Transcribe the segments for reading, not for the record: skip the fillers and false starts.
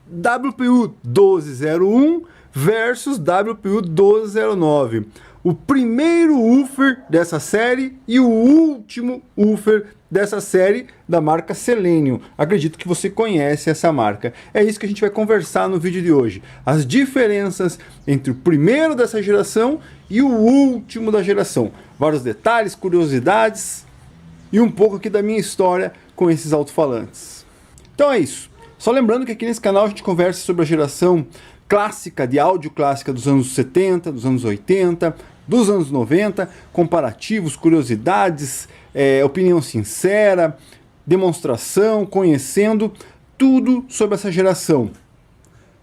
WPU 1201 versus WPU 1209. O primeiro woofer dessa série e o último woofer dessa série da marca Selenium. Acredito que você conhece essa marca. É isso que a gente vai conversar no vídeo de hoje. As diferenças entre o primeiro dessa geração e o último da geração. Vários detalhes, curiosidades e um pouco aqui da minha história com esses alto-falantes. Então é isso. Só lembrando que aqui nesse canal a gente conversa sobre a geração clássica, de áudio clássica dos anos 70, dos anos 80, dos anos 90, comparativos, curiosidades, opinião sincera, demonstração, conhecendo tudo sobre essa geração.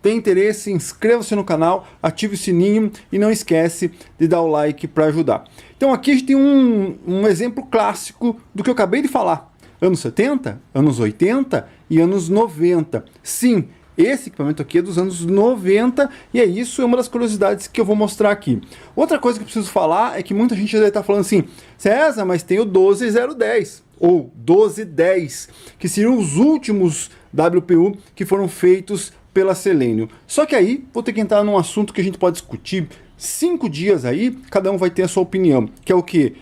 Tem interesse? Inscreva-se no canal, ative o sininho e não esquece de dar o like para ajudar. Então aqui a gente tem um exemplo clássico do que eu acabei de falar. Anos 70, anos 80 e anos 90. Sim, esse equipamento aqui é dos anos 90 e isso é uma das curiosidades que eu vou mostrar aqui. Outra coisa que eu preciso falar é que muita gente já deve estar falando assim, César, mas tem o 12010 ou 1210, que seriam os últimos WPU que foram feitos pela Selenium. Só que aí vou ter que entrar num assunto que a gente pode discutir 5 dias aí, cada um vai ter a sua opinião, que é o que?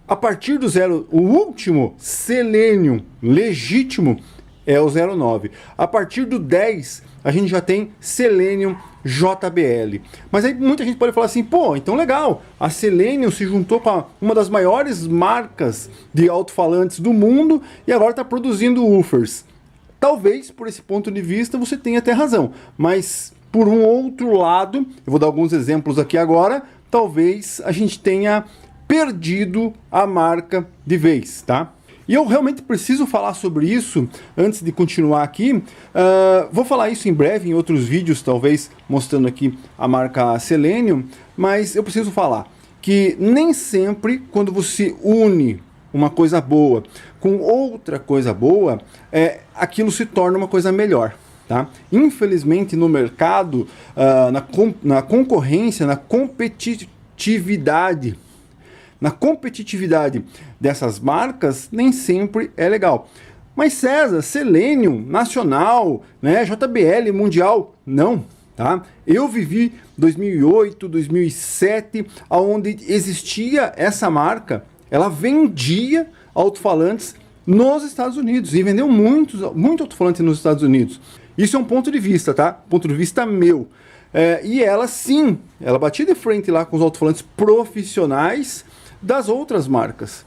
A partir do o último Selenium legítimo é o 09. A partir do 10, a gente já tem Selenium JBL. Mas aí muita gente pode falar assim, pô, então legal, a Selenium se juntou com uma das maiores marcas de alto-falantes do mundo e agora está produzindo woofers. Talvez, por esse ponto de vista, você tenha até razão. Mas, por um outro lado, eu vou dar alguns exemplos aqui agora, talvez a gente tenha perdido a marca de vez, tá? E eu realmente preciso falar sobre isso antes de continuar aqui. Vou falar isso em breve, em outros vídeos, talvez, mostrando aqui a marca Selenium, mas eu preciso falar que nem sempre, quando você une uma coisa boa com outra coisa boa, aquilo se torna uma coisa melhor. Tá? Infelizmente, no mercado, na concorrência, na competitividade dessas marcas, nem sempre é legal. Mas César, Selenium, nacional, né, JBL, mundial, não. Tá? Eu vivi 2008, 2007, onde existia essa marca, ela vendia alto-falantes nos Estados Unidos e vendeu muito alto-falante nos Estados Unidos. Isso é um ponto de vista, tá? Ponto de vista meu. E ela sim, ela batia de frente lá com os alto-falantes profissionais das outras marcas,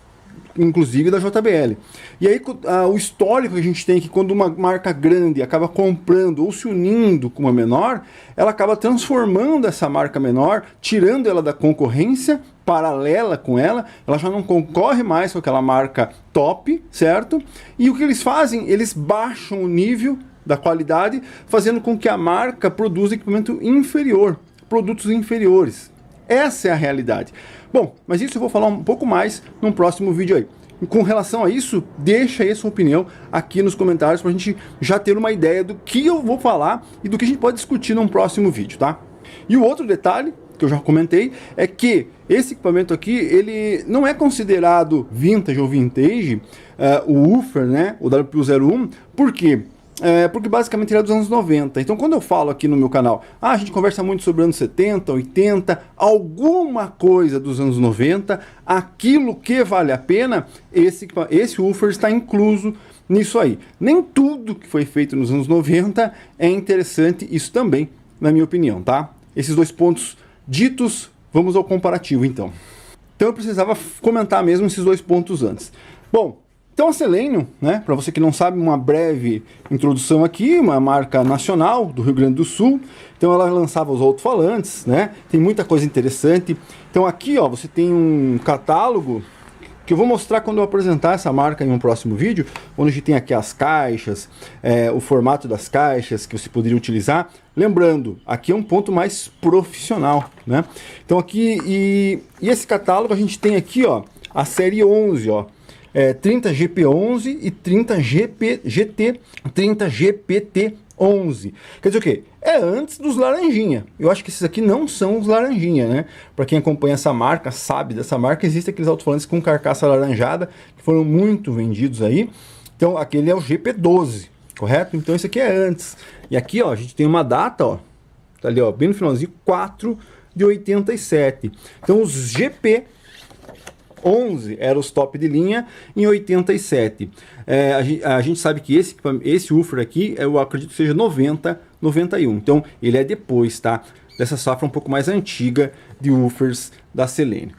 inclusive da JBL. E aí o histórico que a gente tem é que quando uma marca grande acaba comprando ou se unindo com uma menor, ela acaba transformando essa marca menor, tirando ela da concorrência paralela com ela, ela já não concorre mais com aquela marca top, certo? E o que eles fazem? Eles baixam o nível da qualidade, fazendo com que a marca produza equipamento inferior, produtos inferiores. Essa é a realidade. Bom, mas isso eu vou falar um pouco mais num próximo vídeo aí. Com relação a isso, deixa aí sua opinião aqui nos comentários para a gente já ter uma ideia do que eu vou falar e do que a gente pode discutir num próximo vídeo, tá? E o outro detalhe que eu já comentei é que esse equipamento aqui, ele não é considerado vintage ou vintage, o woofer, né, o WPU01, por quê? Porque basicamente ele é dos anos 90. Então quando eu falo aqui no meu canal, a gente conversa muito sobre anos 70, 80, alguma coisa dos anos 90, aquilo que vale a pena, esse woofer está incluso nisso aí. Nem tudo que foi feito nos anos 90 é interessante, isso também, na minha opinião, tá? Esses dois pontos ditos, vamos ao comparativo então. Então eu precisava comentar mesmo esses dois pontos antes. Bom, então a Selenium, né, para você que não sabe, uma breve introdução aqui, uma marca nacional do Rio Grande do Sul. Então ela lançava os alto-falantes, né, tem muita coisa interessante. Então aqui, ó, você tem um catálogo que eu vou mostrar quando eu apresentar essa marca em um próximo vídeo, onde a gente tem aqui as caixas, o formato das caixas que você poderia utilizar. Lembrando, aqui é um ponto mais profissional, né? Então aqui, e esse catálogo a gente tem aqui, ó, a série 11, ó, 30GP11 e 30GPT11. Quer dizer o quê? É antes dos laranjinha. Eu acho que esses aqui não são os laranjinha, né? Para quem acompanha essa marca, sabe dessa marca, existem aqueles alto-falantes com carcaça alaranjada, que foram muito vendidos aí. Então aquele é o GP12, correto? Então isso aqui é antes. E aqui, ó, a gente tem uma data, ó, tá ali, ó, bem no finalzinho, 4 de 87. Então os GP 11 eram os top de linha em 87. A gente sabe que esse woofer aqui, eu acredito que seja 90, 91. Então ele é depois, tá? Dessa safra um pouco mais antiga de woofers da Selene.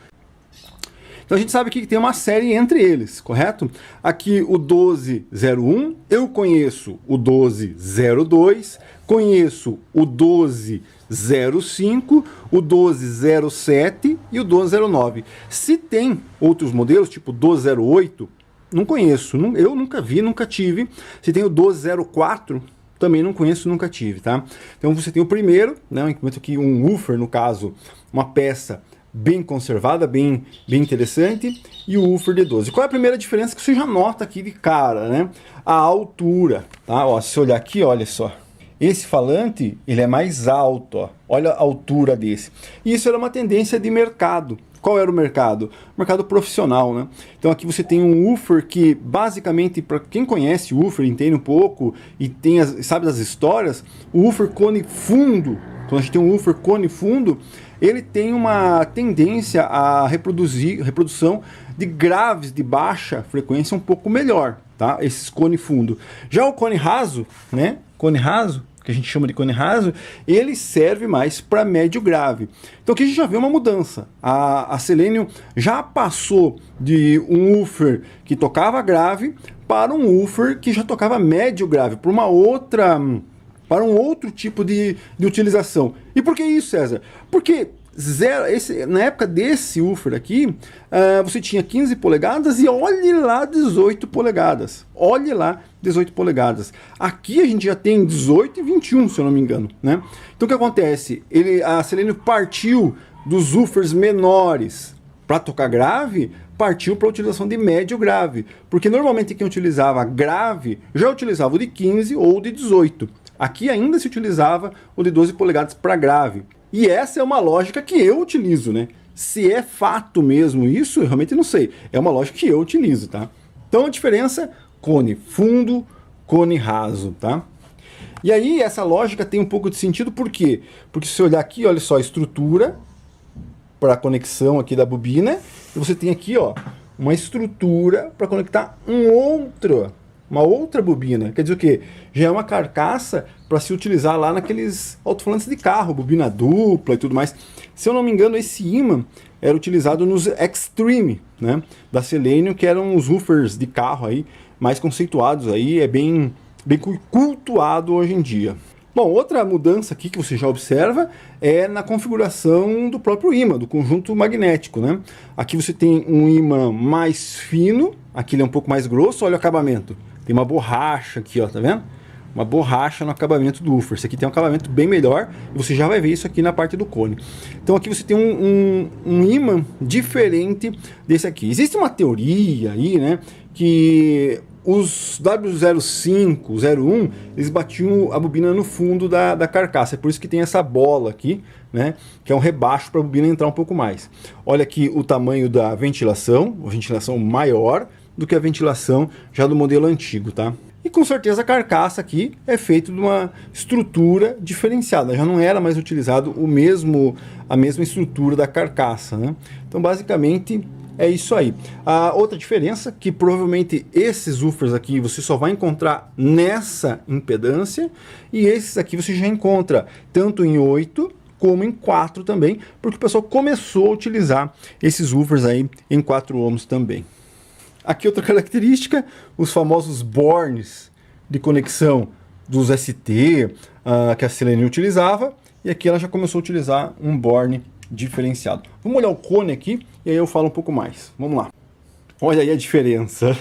Então a gente sabe que tem uma série entre eles, correto? Aqui o 1201, eu conheço o 1202, conheço o 1205, o 1207 e o 1209. Se tem outros modelos, tipo 1208, não conheço, eu nunca vi, nunca tive. Se tem o 1204, também não conheço, nunca tive, tá? Então você tem o primeiro, né, um equipamento aqui, um woofer, no caso, uma peça bem conservada, bem interessante, e o woofer de 12. Qual é a primeira diferença que você já nota aqui de cara, né? A altura, tá? Ó, se você olhar aqui, olha só. Esse falante, ele é mais alto, ó. Olha a altura desse. E isso era uma tendência de mercado. Qual era o mercado? O mercado profissional, né? Então aqui você tem um woofer que, basicamente, para quem conhece o woofer, entende um pouco e sabe das histórias, o woofer cone fundo, quando a gente tem um woofer cone fundo, ele tem uma tendência a reprodução de graves de baixa frequência um pouco melhor, tá? Esses cone fundo. Já o cone raso, né? Cone raso, que a gente chama de cone raso, ele serve mais para médio grave. Então aqui a gente já vê uma mudança. A Selene já passou de um woofer que tocava grave para um woofer que já tocava médio grave, para um outro tipo de utilização. E por que isso, César? Porque na época desse woofer aqui, você tinha 15 polegadas e olhe lá 18 polegadas. Olhe lá 18 polegadas. Aqui a gente já tem 18 e 21, se eu não me engano, né? Então o que acontece? A Selene partiu dos woofers menores para tocar grave, partiu para a utilização de médio grave. Porque normalmente quem utilizava grave já utilizava o de 15 ou o de 18. Aqui ainda se utilizava o de 12 polegadas para grave. E essa é uma lógica que eu utilizo, né? Se é fato mesmo isso, eu realmente não sei. É uma lógica que eu utilizo, tá? Então a diferença, cone fundo, cone raso, tá? E aí essa lógica tem um pouco de sentido, por quê? Porque se você olhar aqui, olha só, a estrutura para a conexão aqui da bobina, e você tem aqui, ó, uma estrutura para conectar uma outra bobina. Quer dizer o quê? Já é uma carcaça para se utilizar lá naqueles alto-falantes de carro, bobina dupla e tudo mais. Se eu não me engano, esse ímã era utilizado nos Extreme, né, da Selene, que eram os woofers de carro aí, mais conceituados aí, é bem cultuado hoje em dia. Bom, outra mudança aqui que você já observa é na configuração do próprio ímã, do conjunto magnético, né? Aqui você tem um ímã mais fino, aqui ele é um pouco mais grosso, olha o acabamento. Tem uma borracha aqui, ó, tá vendo? Uma borracha no acabamento do woofer. Esse aqui tem um acabamento bem melhor e você já vai ver isso aqui na parte do cone. Então aqui você tem um ímã diferente desse aqui. Existe uma teoria aí, né, que os W05, 01, eles batiam a bobina no fundo da carcaça. É por isso que tem essa bola aqui, né, que é um rebaixo para a bobina entrar um pouco mais. Olha aqui o tamanho da ventilação, a ventilação maior do que a ventilação já do modelo antigo, tá? E com certeza a carcaça aqui é feita de uma estrutura diferenciada, já não era mais utilizado a mesma estrutura da carcaça, né? Então basicamente é isso aí. A outra diferença, que provavelmente esses woofers aqui você só vai encontrar nessa impedância, e esses aqui você já encontra tanto em 8 como em 4 também, porque o pessoal começou a utilizar esses woofers aí em 4 ohms também. Aqui outra característica, os famosos bornes de conexão dos ST que a Selene utilizava, e aqui ela já começou a utilizar um borne diferenciado. Vamos olhar o cone aqui e aí eu falo um pouco mais. Vamos lá. Olha aí a diferença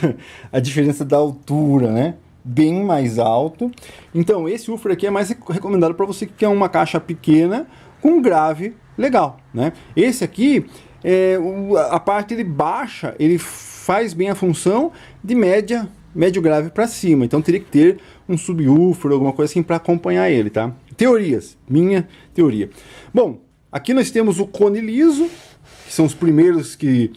da altura, né? Bem mais alto. Então esse woofer aqui é mais recomendado para você que quer uma caixa pequena com grave legal, né? Esse aqui, a parte de baixa, ele faz bem a função de médio grave para cima. Então teria que ter um subwoofer, alguma coisa assim para acompanhar ele, tá? Teorias, minha teoria. Bom, aqui nós temos o cone liso, que são os primeiros que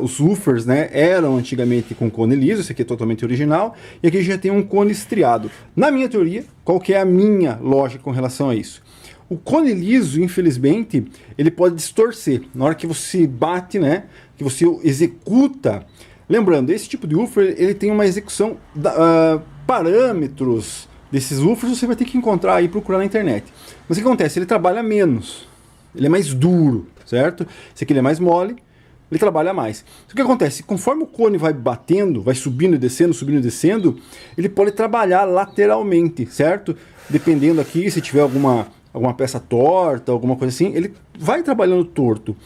os woofers, né, eram antigamente com cone liso, esse aqui é totalmente original, e aqui já tem um cone estriado. Na minha teoria, qual que é a minha lógica com relação a isso? O cone liso, infelizmente, ele pode distorcer. Na hora que você bate, né, que você executa... Lembrando, esse tipo de woofer, ele tem uma execução, parâmetros desses woofers você vai ter que encontrar e procurar na internet. Mas o que acontece? Ele trabalha menos, ele é mais duro, certo? Esse aqui ele é mais mole, ele trabalha mais. O que acontece? Conforme o cone vai batendo, vai subindo e descendo, ele pode trabalhar lateralmente, certo? Dependendo aqui, se tiver alguma peça torta, alguma coisa assim, ele vai trabalhando torto.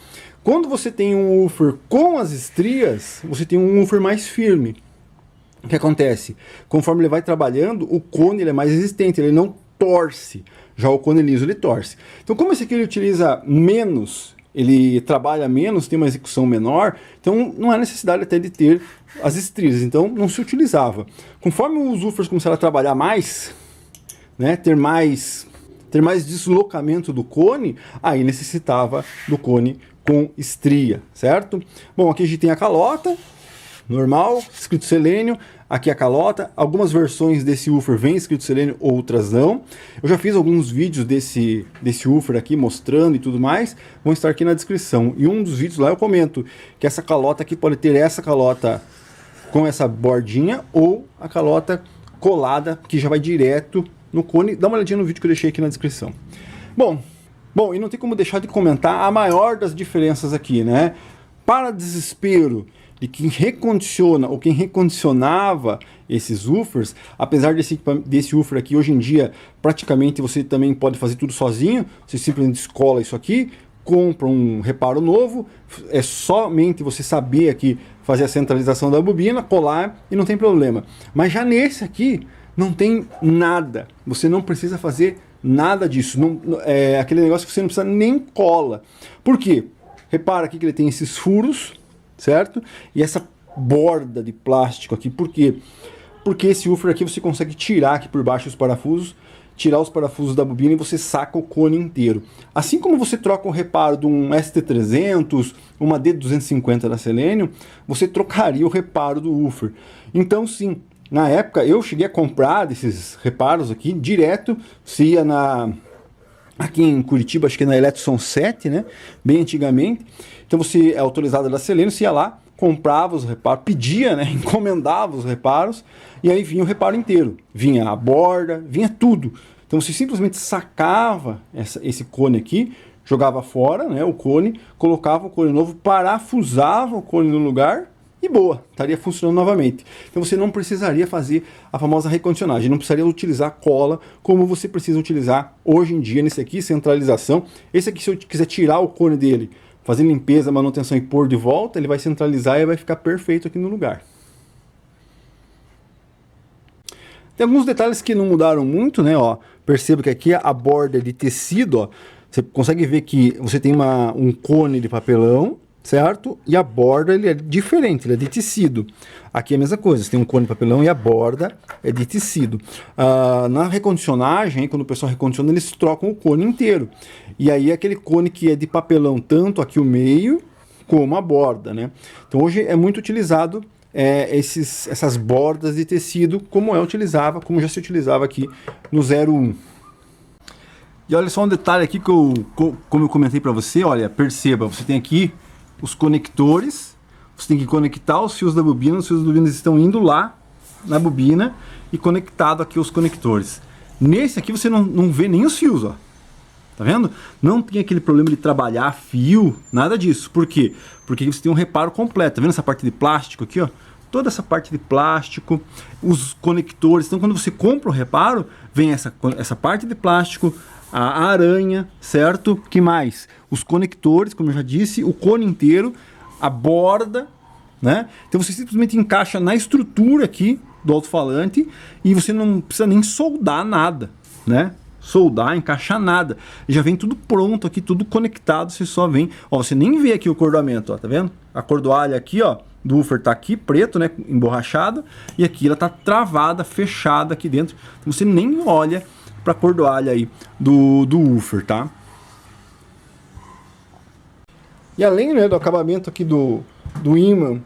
Quando você tem um woofer com as estrias, você tem um woofer mais firme. O que acontece? Conforme ele vai trabalhando, o cone ele é mais resistente, ele não torce. Já o cone liso ele torce. Então, como esse aqui ele utiliza menos, ele trabalha menos, tem uma execução menor, então não há necessidade até de ter as estrias. Então, não se utilizava. Conforme os woofers começaram a trabalhar mais, né, ter mais deslocamento do cone, aí necessitava do cone com estria, certo? Bom, aqui a gente tem a calota, normal, escrito selênio, aqui a calota, algumas versões desse woofer vem escrito selênio, outras não. Eu já fiz alguns vídeos desse woofer aqui mostrando e tudo mais, vão estar aqui na descrição. E um dos vídeos lá eu comento que essa calota aqui pode ter essa calota com essa bordinha ou a calota colada, que já vai direto no cone. Dá uma olhadinha no vídeo que eu deixei aqui na descrição. Bom, e não tem como deixar de comentar a maior das diferenças aqui, né? Para desespero de quem recondiciona ou quem recondicionava esses woofers, apesar desse woofer aqui, hoje em dia, praticamente você também pode fazer tudo sozinho, você simplesmente escola isso aqui, compra um reparo novo, é somente você saber aqui fazer a centralização da bobina, colar e não tem problema. Mas já nesse aqui, não tem nada, você não precisa fazer nada disso, é aquele negócio que você não precisa nem cola. Por quê? Repara aqui que ele tem esses furos, certo? E essa borda de plástico aqui, por quê? Porque esse woofer aqui você consegue tirar aqui por baixo os parafusos, tirar os parafusos da bobina e você saca o cone inteiro. Assim como você troca o reparo de um ST300, uma D250 da Selenium, você trocaria o reparo do woofer. Então sim, na época eu cheguei a comprar desses reparos aqui direto, se ia aqui em Curitiba, acho que na Eletson 7, né? Bem antigamente. Então você é autorizado da Selenium, você ia lá, comprava os reparos, pedia, né? Encomendava os reparos e aí vinha o reparo inteiro. Vinha a borda, vinha tudo. Então você simplesmente sacava esse cone aqui, jogava fora, né? O cone, colocava o cone novo, parafusava o cone no lugar e boa, estaria funcionando novamente. Então você não precisaria fazer a famosa recondicionagem, não precisaria utilizar cola como você precisa utilizar hoje em dia nesse aqui, centralização. Esse aqui, se eu quiser tirar o cone dele, fazer limpeza, manutenção e pôr de volta, ele vai centralizar e vai ficar perfeito aqui no lugar. Tem alguns detalhes que não mudaram muito, né? Ó, perceba que aqui a borda é de tecido, ó, você consegue ver que você tem um cone de papelão, certo? E a borda ele é diferente, ele é de tecido. Aqui é a mesma coisa, você tem um cone de papelão e a borda é de tecido. Na recondicionagem, quando o pessoal recondiciona, eles trocam o cone inteiro. E aí aquele cone que é de papelão, tanto aqui o meio, como a borda, né? Então hoje é muito utilizado essas bordas de tecido, como já se utilizava aqui no 01. E olha só um detalhe aqui que como eu comentei para você, olha, perceba, você tem aqui os conectores, você tem que conectar os fios da bobina, os fios da bobina estão indo lá na bobina e conectado aqui os conectores. Nesse aqui você não vê nem os fios, ó. Tá vendo? Não tem aquele problema de trabalhar fio, nada disso. Por quê? Porque você tem um reparo completo. Tá vendo essa parte de plástico aqui, ó? Toda essa parte de plástico, os conectores. Então quando você compra o reparo, vem essa parte de plástico, a aranha, certo? Que mais? Os conectores, como eu já disse, o cone inteiro, a borda, né? Então você simplesmente encaixa na estrutura aqui do alto-falante e você não precisa nem soldar nada, né? Soldar, encaixar nada. Já vem tudo pronto aqui, tudo conectado, você só vem... Ó, você nem vê aqui o cordoamento, ó, tá vendo? A cordoalha aqui, ó, do woofer tá aqui, preto, né? Emborrachado. E aqui ela tá travada, fechada aqui dentro. Então você nem olha para a cordoalha aí do woofer, tá? E além, né, do acabamento aqui do ímã,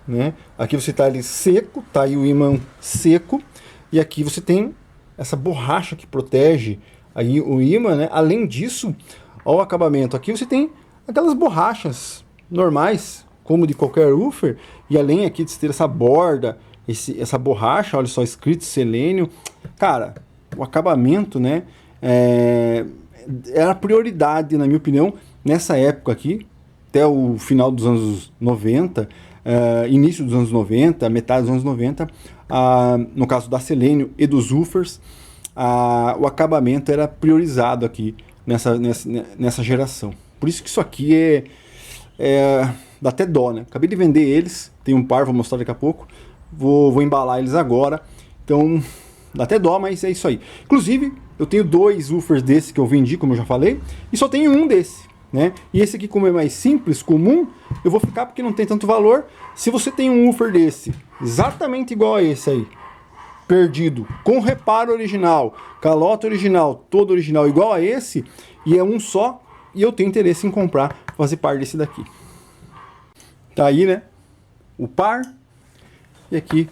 né, aqui você tá ali seco, tá aí o ímã seco, e aqui você tem essa borracha que protege aí o ímã, né? Além disso, ó, o acabamento aqui você tem aquelas borrachas normais, como de qualquer woofer, e além aqui de ter essa borda, essa borracha, olha só, escrito selênio, cara, o acabamento, né, era prioridade, na minha opinião, nessa época aqui, até o final dos anos 90, início dos anos 90, metade dos anos 90, no caso da selênio e dos woofers, o acabamento era priorizado aqui nessa geração. Por isso que isso aqui dá até dó, né? Acabei de vender eles, tem um par, vou mostrar daqui a pouco, vou embalar eles agora, então dá até dó, mas é isso aí. Inclusive, eu tenho 2 woofers desses que eu vendi, como eu já falei, e só tenho um desse, né? E esse aqui, como é mais simples, comum, eu vou ficar porque não tem tanto valor. Se você tem um woofer desse, exatamente igual a esse aí, perdido, com reparo original, calota original, todo original igual a esse, e é um só, e eu tenho interesse em comprar, fazer parte desse daqui. Tá aí, né? O par, e aqui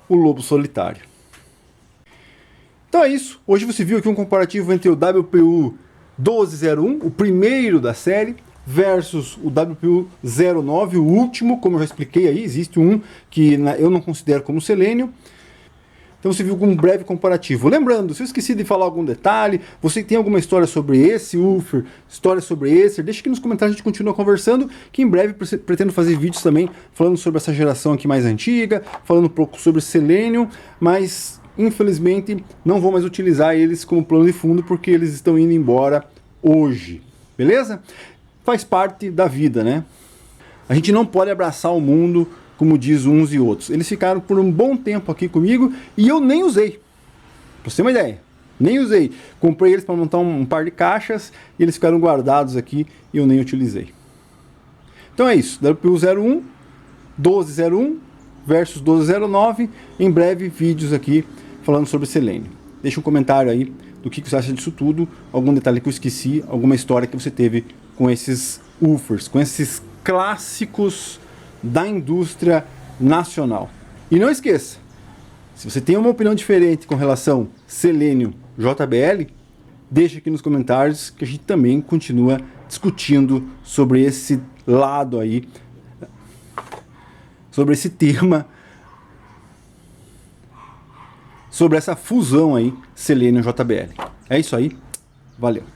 o lobo solitário. Então é isso. Hoje você viu aqui um comparativo entre o WPU 1201, o primeiro da série, versus o WPU 09, o último, como eu já expliquei aí, existe um que eu não considero como selênio. Então você viu com um breve comparativo. Lembrando, se eu esqueci de falar algum detalhe, você tem alguma história sobre esse woofer, história sobre esse, deixa aqui nos comentários, a gente continua conversando, que em breve pretendo fazer vídeos também falando sobre essa geração aqui mais antiga, falando um pouco sobre selênio, mas infelizmente não vou mais utilizar eles como plano de fundo porque eles estão indo embora hoje, beleza? Faz parte da vida, né? A gente não pode abraçar o mundo como diz uns e outros. Eles ficaram por um bom tempo aqui comigo e eu nem usei. Pra você ter uma ideia, nem usei. Comprei eles para montar um par de caixas e eles ficaram guardados aqui e eu nem utilizei. Então é isso, WPU01, 1201 versus 1209. Em breve vídeos aqui falando sobre selênio. Deixa um comentário aí do que você acha disso tudo, algum detalhe que eu esqueci, alguma história que você teve com esses woofers, com esses clássicos da indústria nacional. E não esqueça, se você tem uma opinião diferente com relação selênio JBL, deixa aqui nos comentários que a gente também continua discutindo sobre esse lado aí, sobre esse tema, sobre essa fusão aí selênio JBL. É isso aí, valeu!